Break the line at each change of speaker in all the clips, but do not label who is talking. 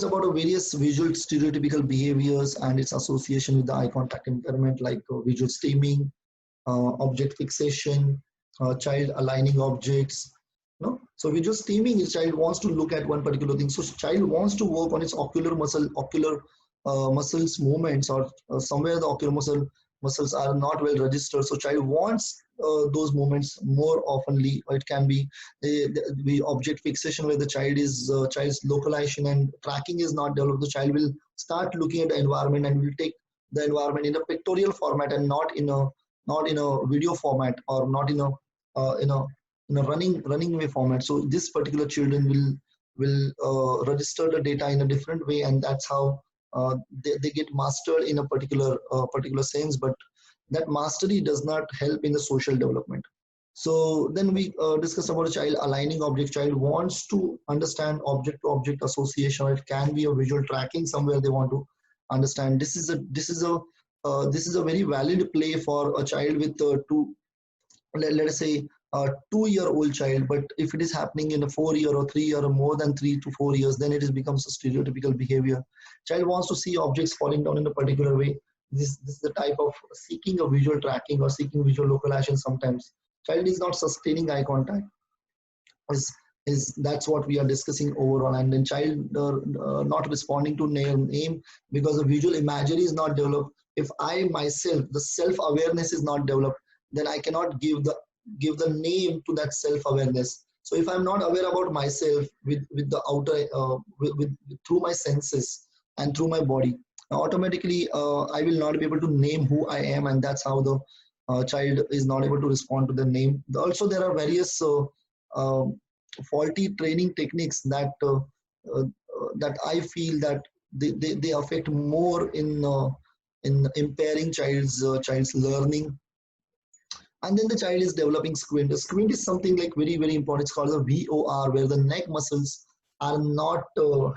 About a various visual stereotypical behaviors and its association with the eye contact impairment, like visual stemming, object fixation, child aligning objects. So visual stemming is child wants to look at one particular thing. So child wants to work on its ocular muscles movements, or somewhere the ocular muscles are not well registered. So child wants those movements more oftenly. Or it can be the object fixation, where the child's localization and tracking is not developed. The child will start looking at the environment and will take the environment in a pictorial format, and not in a video format, or not in a running way format. So this particular children will register the data in a different way, and that's how they get mastered in a particular sense. But that mastery does not help in the social development. So then we discuss about a child aligning object. Child wants to understand object to object association. It can be a visual tracking somewhere they want to understand. This is a very valid play for a child with let us say a 2-year-old child. But if it is happening in a 4-year or 3-year, or more than 3 to 4 years, then it becomes a stereotypical behavior. Child wants to see objects falling down in a particular way. This is the type of seeking a visual tracking or seeking visual localization. Sometimes child is not sustaining eye contact, is that's what we are discussing overall. And then child not responding to name, because the visual imagery is not developed. If I myself, the self-awareness is not developed, then I cannot give the name to that self-awareness. So if I'm not aware about myself with the outer through my senses and through my body, automatically I will not be able to name who I am, and that's how the child is not able to respond to the name. Also, there are various faulty training techniques that I feel that they affect more in impairing child's learning. And then the child is developing squint. The squint is something like very, very important. It's called the VOR, where the neck muscles are not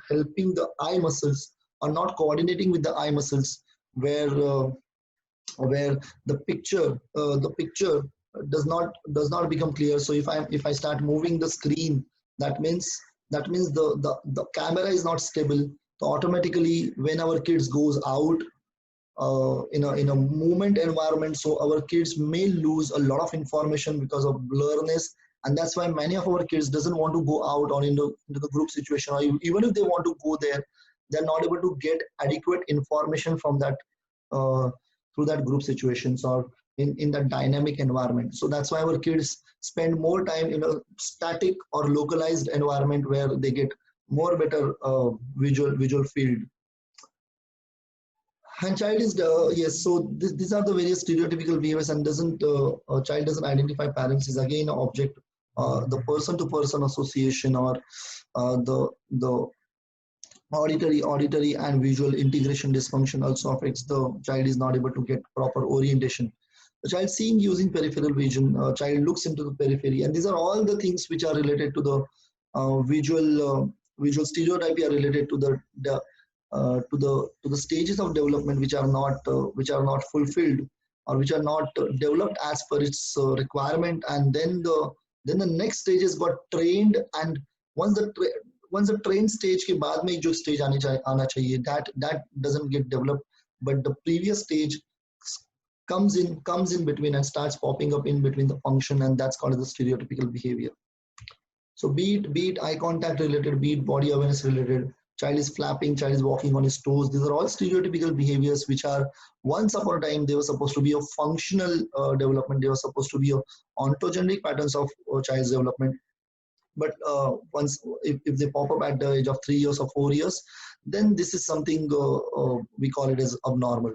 helping the eye muscles, or not coordinating with the eye muscles, where the picture does not become clear. So if I start moving the screen, that means the camera is not stable. So automatically, when our kids goes out in a movement environment, so our kids may lose a lot of information because of blurriness. And that's why many of our kids doesn't want to go out or into the group situation, or even if they want to go there, they're not able to get adequate information from that through that group situations, or in that dynamic environment. So that's why our kids spend more time in a static or localized environment, where they get more better visual field. And child is yes. So these are the various stereotypical behaviors, and a child doesn't identify parents is again an object. The person-to-person association, or the auditory and visual integration dysfunction also affects the child. Is not able to get proper orientation. The child seeing using peripheral vision. Child looks into the periphery, and these are all the things which are related to the visual stereotype, are related to the stages of development which are not fulfilled, or which are not developed as per its requirement. And then the next stages got trained, and once the trained stage के बाद में जो stage आना चाहिए, that doesn't get developed, but the previous stage comes in between and starts popping up in between the function, and that's called the stereotypical behavior. So be it eye contact related, be it body awareness related, child is flapping, child is walking on his toes. These are all stereotypical behaviors which are, once upon a time, they were supposed to be a functional development. They were supposed to be a ontogenic patterns of child's development. But once, if they pop up at the age of 3 years or 4 years, then this is something we call it as abnormal.